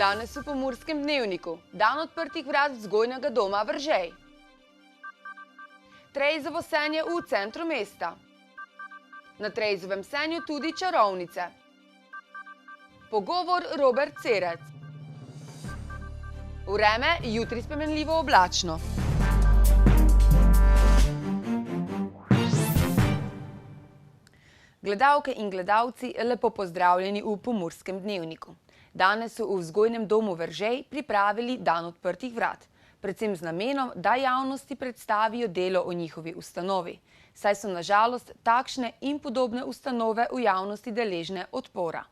Danes v Pomurskem dnevniku, dan odprtih vrat vzgojnega doma Veržej. Trejzovo senje v centru mesta. Na Trejzovem senju tudi čarovnice. Pogovor Robert Cerec. Vreme jutri spremenljivo oblačno. Gledalke in gledalci, lepo pozdravljeni v Pomurskem dnevniku. Danes so v vzgojnem domu Veržej pripravili dan odprtih vrat, predvsem z namenom, da javnosti predstavijo delo o njihovi ustanovi, saj so na žalost takšne in podobne ustanove v javnosti deležne odpora.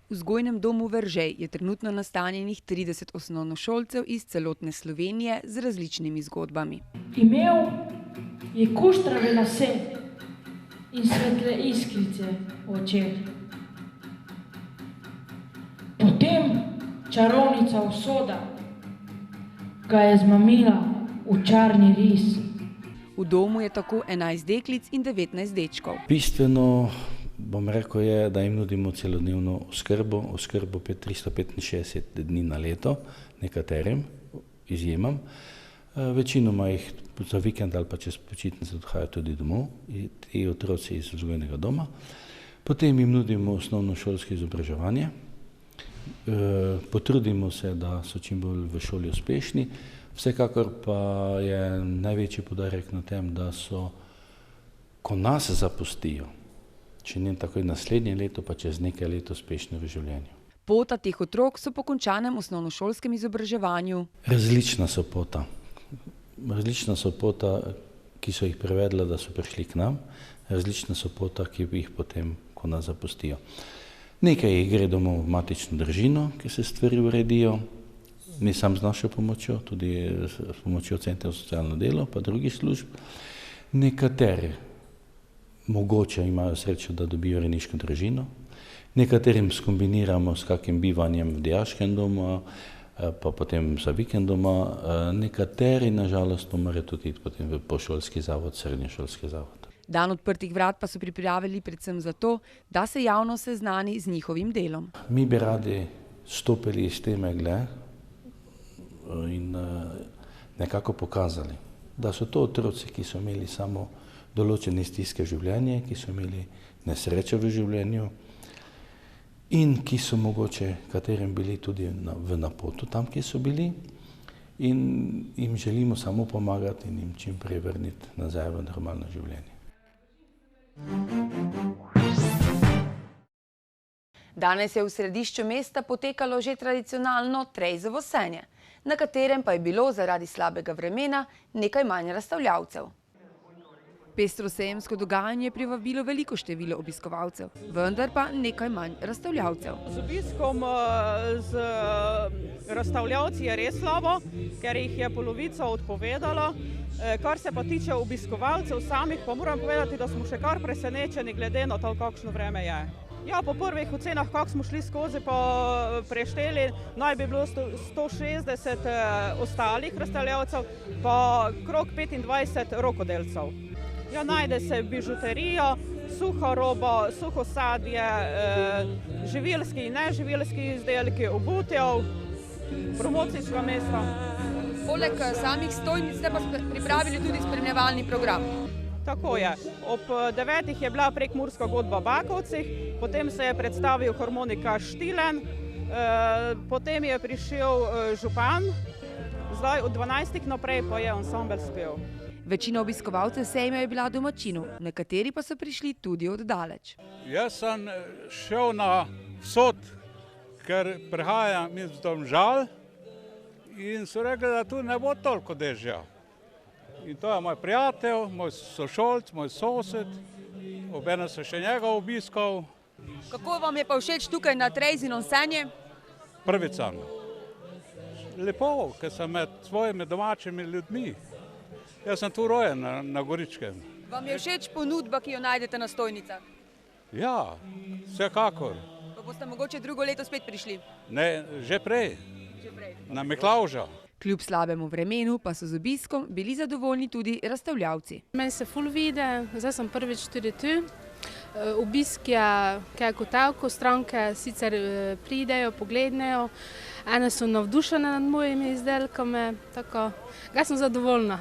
V vzgojnem domu Veržej je trenutno nastanjenih 30 osnovnošolcev iz celotne Slovenije z različnimi zgodbami. Imel je kuštrave lase in svetle iskrice v očeh. Potem čarovnica usoda ga je zmamila v čarni ris. V domu je tako 11 deklic in 19 dečkov. Bistveno, bom rekel, je, da jim nudimo celodnevno oskrbo 365 dni na leto, nekaterim izjemam. Večinoma jih za vikend ali pa čez počitnice odhajajo tudi domov, ti otroci iz vzgojnega doma. Potem jim nudimo osnovnošolsko izobraževanje. Potrudimo se, da so čim bolj v šoli uspešni. Vsekakor pa je največji poudarek na tem, da so, ko nas zapustijo, če ne takoj naslednje leto, pa čez nekaj let uspešni v življenju. Pota teh otrok so po končanem osnovnošolskem izobraževanju. Različna so pota, ki so jih privedla, da so prišli k nam, različna so pota, ki bi jih potem, ko nas zapustijo. Nekaj jih gre domov v matično družino, ki se stvari uredijo, ne sam z našo pomočjo, tudi s pomočjo centra za socialno delo, pa drugih služb. Nekateri mogoče imajo srečo, da dobijo rejniško družino, nekaterim skombiniramo s kakim bivanjem v dijaškem domu, pa potem za vikend doma, nekateri nažalost morajo tudi iti potem v pošolski zavod, srednješolski zavod. Dan odprtih vrat pa so pripravili predvsem zato, da se javnost seznani z njihovim delom. Mi bi radi stopili iz te megle in nekako pokazali, da so to otroci, ki so imeli samo določene stiske v življenju, ki so imeli nesreče v življenju in ki so mogoče katerim bili tudi v napotu tam, ki so bili, in jim želimo samo pomagati in jim čim prej vrniti nazaj v normalno življenje. Danes je v središču mesta potekalo že tradicionalno Trejzovo senje, na katerem pa je bilo zaradi slabega vremena nekaj manj razstavljavcev. Pestro sejemsko dogajanje je privabilo veliko število obiskovalcev, vendar pa nekaj manj razstavljavcev. Z obiskom z razstavljavci je res slabo, ker jih je polovica odpovedala. Kar se pa tiče obiskovalcev samih, pa moram povedati, da smo še kar presenečeni glede na to, kakšno vreme je. Ja, po prvih ocenah, kako smo šli skozi, pa prešteli, naj bi bilo 160 ostalih razstavljavcev, pa krog 25 rokodelcev. Ja, najde se bižuterija, suha roba, suho sadje, živilski in neživilski izdelki, obutev, promocijska mesta. Poleg samih stojnic ste pa pripravili tudi spremljevalni program. Tako je. Ob 9. je bila prekmurska godba v Bakovcih, potem se je predstavil harmonika Štilen, potem je prišel župan, zdaj od 12. naprej pa je ansambel spev. Večina obiskovalcev sejma je bila domačinov, nekateri pa so prišli tudi od daleč. Jaz sem šel na Sod, ker prihajam iz Domžal in so rekli, da tu ne bo toliko dežja. In to je moj prijatelj, moj sošolc, moj sosed, obenem sem še njega obiskal. Kako vam je pa všeč tukaj na Trejzinem senju? Prvič sem. Lepo, ker sem med svojimi domačimi ljudmi. Jaz sem tu rojen na Goričkem. Vam je všeč ponudba, ki jo najdete na stojnicah? Ja, vsekakor. Pa boste mogoče drugo leto spet prišli? Ne, že prej. Na Miklavža. Kljub slabemu vremenu pa so z obiskom bili zadovoljni tudi razstavljavci. Meni se ful vidi, zdaj sem prvič tudi tu. Obisk je kaj kotavko, stranke sicer pridejo, pogledajo, ene so navdušene nad mojimi izdelkami, tako, jaz sem zadovoljna.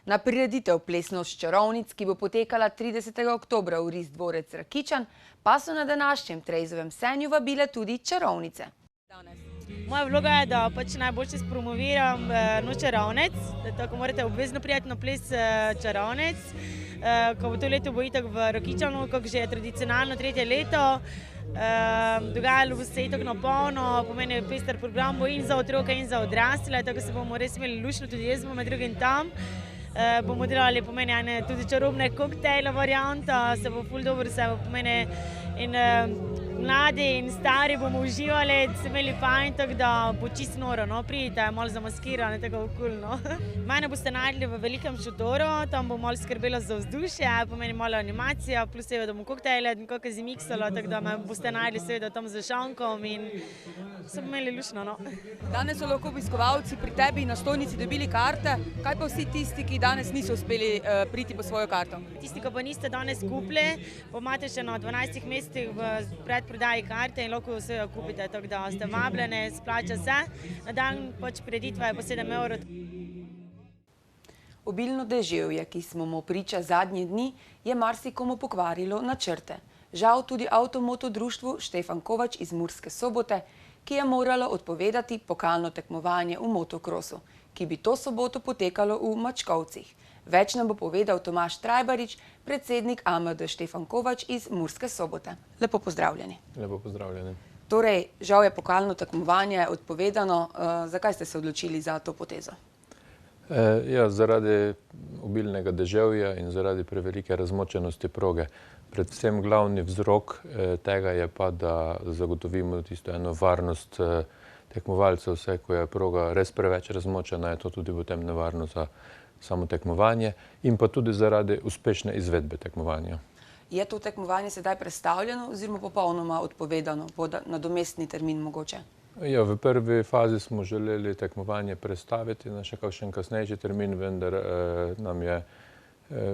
Na prireditev Plesnost čarovnic, ki bo potekala 30. oktobra v Ris dvorec Rakičan, pa so na današnjem Trejzovem senju vabile tudi čarovnice. Moja vloga je, da pač najboljše spromoviram noč čarovnic, tako morate obvezno prijeti na ples čarovnic, ko bo to leto bo itak v Rakičanu, kako že je tradicionalno 3. leto. Dogajalo bo se itak na polno, pomeni pester program bo in za otroke in za odrasle, tako se bomo res imeli lušno, tudi jaz bom med drugim tam. Bomo delali pomeni ene tudi čarobne koktejle varianta, se bo ful dobro, se bo pomeni in mladi in stari bomo uživali, se imeli fajn, tako da bo čist noro, no, pridite, malo zamaskirane, tako kul, no. Mene boste najdli v velikem šotoru, tam bom malo skrbela za vzdušje, pomeni malo animacija, plus seveda bom koktejle, nekako zmiksala, tako da me boste najdli seveda tam za šankom in se bomo imeli lušno, no. Danes so lahko obiskovalci pri tebi na stojnici dobili karte, kaj pa vsi tisti, ki danes niso uspeli priti po svojo karto? Tisti, ki pa niste danes kupili, pa imate še na 12 mestih v predprodaji karte in lahko vse kupite, tako da ste vabljeni, splača se. Na dan pač prireditve je po 7 evrov. Obilno deževje, ki smo mu priča zadnje dni, je marsikomu pokvarilo načrte. Žal tudi Avtomoto društvu Štefan Kovač iz Murske Sobote, ki je moralo odpovedati pokalno tekmovanje v motokrosu, ki bi to soboto potekalo v Mačkovcih. Več nam bo povedal Tomaž Trajbarič, predsednik AMD Štefan Kovač iz Murske Sobote. Lepo pozdravljeni. Lepo pozdravljeni. Torej, žal je pokalno tekmovanje odpovedano. Zakaj ste se odločili za to potezo? Ja, zaradi obilnega deževja in zaradi prevelike razmočenosti proge. Predvsem glavni vzrok tega je pa, da zagotovimo tisto eno varnost tekmovalcev, vse, ko je proga res preveč razmočena, je to tudi potem nevarno za samo tekmovanje in pa tudi zaradi uspešne izvedbe tekmovanja. Je to tekmovanje sedaj prestavljeno oziroma popolnoma odpovedano, bo nadomestni termin mogoče? Ja, v prvi fazi smo želeli tekmovanje prestaviti na še kakšen kasnejši termin, vendar nam je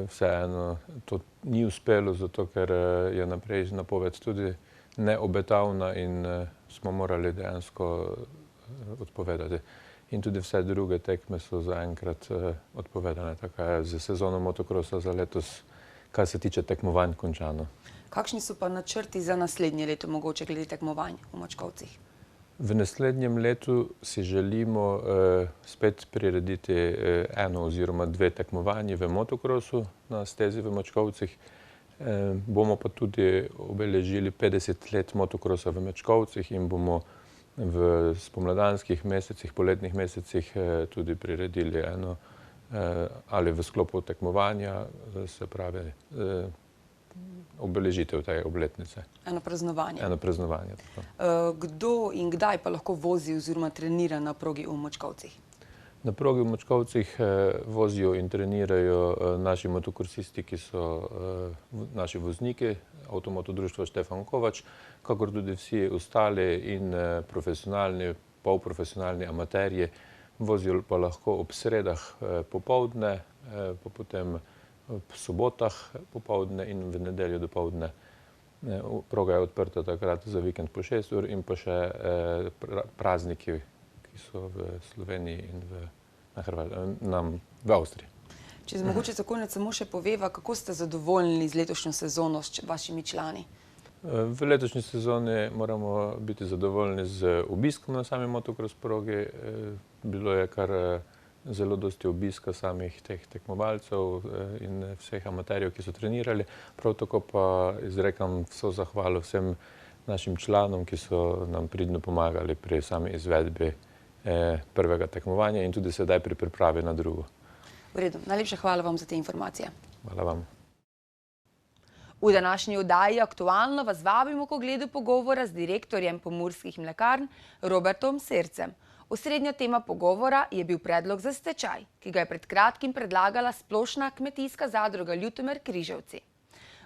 vseeno to ni uspelo, zato ker je naprej napoved tudi neobetavna in smo morali dejansko odpovedati. In tudi vse druge tekme so zaenkrat odpovedane, tako je z sezono motokrosa za letos, kar se tiče tekmovanj, končano. Kakšni so pa načrti za naslednje leto mogoče glede tekmovanj v Mačkovcih? V naslednjem letu si želimo spet prirediti eno oziroma dve tekmovanji v motokrosu na stezi v Mačkovcih. Bomo pa tudi obeležili 50 let motokrosa v Mačkovcih in bomo v spomladanskih mesecih, poletnih mesecih tudi priredili eno ali v sklopu tekmovanja, se pravi obeležitev te obletnice. Eno praznovanje. Eno praznovanje, tako. Kdo in kdaj pa lahko vozi oziroma trenira na progi v Mačkovcih? Na progi v Mačkovcih vozijo in trenirajo naši motokrosisti, ki so naši vozniki, Avtomoto društva Štefan Kovač, kakor tudi vsi ostali in profesionalni, polprofesionalni amaterji. Vozijo pa lahko ob sredah popoldne, pa potem ob sobotah popoldne in v nedeljo dopoldne. Proga je odprta takrat za vikend po 6 ur in pa še prazniki, ki so v Sloveniji in v Avstriji. Če mogoče za konec samo še poveva, kako ste zadovoljni z letošnjo sezono s vašimi člani? V letošnji sezoni moramo biti zadovoljni z obiskom na sami motokros progi. Bilo je kar zelo dosti obiska samih teh tekmovalcev in vseh amaterjev, ki so trenirali. Prav tako pa izrekam vso zahvalo vsem našim članom, ki so nam pridno pomagali pri sami izvedbi prvega tekmovanja in tudi sedaj pri pripravi na drugo. V redu. Najlepša hvala vam za te informacije. Hvala vam. V današnji oddaji Aktualno vas vabimo k ogledu pogovora z direktorjem Pomurskih mlekarn Robertom Sercem. Osrednja tema pogovora je bil predlog za stečaj, ki ga je pred kratkim predlagala Splošna kmetijska zadruga Ljutomer Križevci.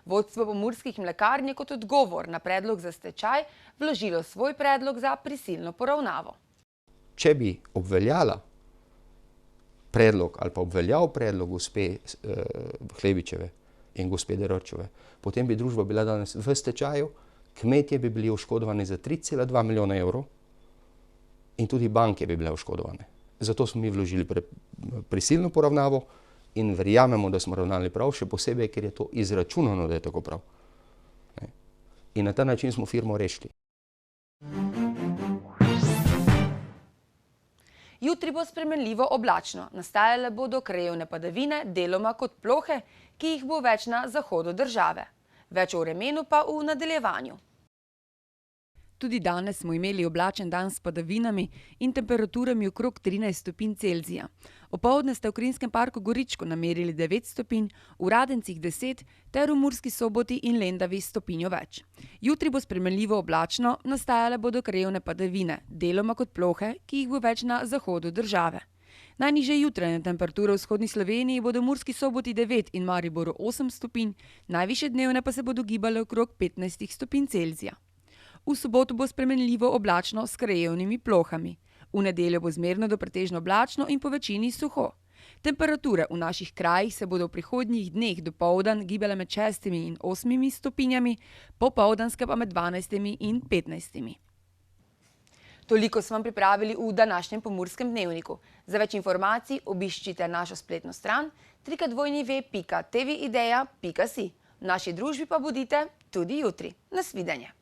Vodstvo Pomurskih mlekarn je kot odgovor na predlog za stečaj vložilo svoj predlog za prisilno poravnavo. Če bi obveljala predlog ali pa obveljal predlog gospe Hlebičeve, in gospe Derorčeve. Potem bi družba bila danes v stečaju, kmetje bi bili oškodovani za 3,2 milijona evrov in tudi banke bi bile oškodovane. Zato smo mi vložili prisilno poravnavo in verjamemo, da smo ravnali prav, še posebej, ker je to izračunano, da je tako prav. In na ta način smo firmo rešili. Jutri bo spremenljivo oblačno, nastajale bodo krajevne padavine, deloma kot plohe, ki jih bo več na zahodu države. Več o vremenu pa v nadaljevanju. Tudi danes smo imeli oblačen dan s padavinami in temperaturami okrog 13 stopinj Celzija. Opoldne ste v Krinskem parku Goričko namerili 9 stopinj, v Radencih 10 ter v Murski Soboti in Lendavi stopinjo več. Jutri bo spremenljivo oblačno, nastajale bodo krajevne padavine, deloma kot plohe, ki jih bo več na zahodu države. Najnižje jutranje temperature v vzhodni Sloveniji bodo v Murski Soboti 9 in Mariboru 8 stopinj, najvišje dnevne pa se bodo gibale okrog 15 stopinj Celzija. V soboto bo spremenljivo oblačno s krajevnimi plohami. V nedeljo bo zmerno do pretežno oblačno in po večini suho. Temperature v naših krajih se bodo v prihodnjih dneh dopoldan gibale med 6 in 8 stopinjami, popoldanske pa med 12 in 15. Toliko smo vam pripravili v današnjem Pomurskem dnevniku. Za več informacij obiščite našo spletno stran www.tvideja.si. V naši družbi pa bodite tudi jutri. Nasvidenje.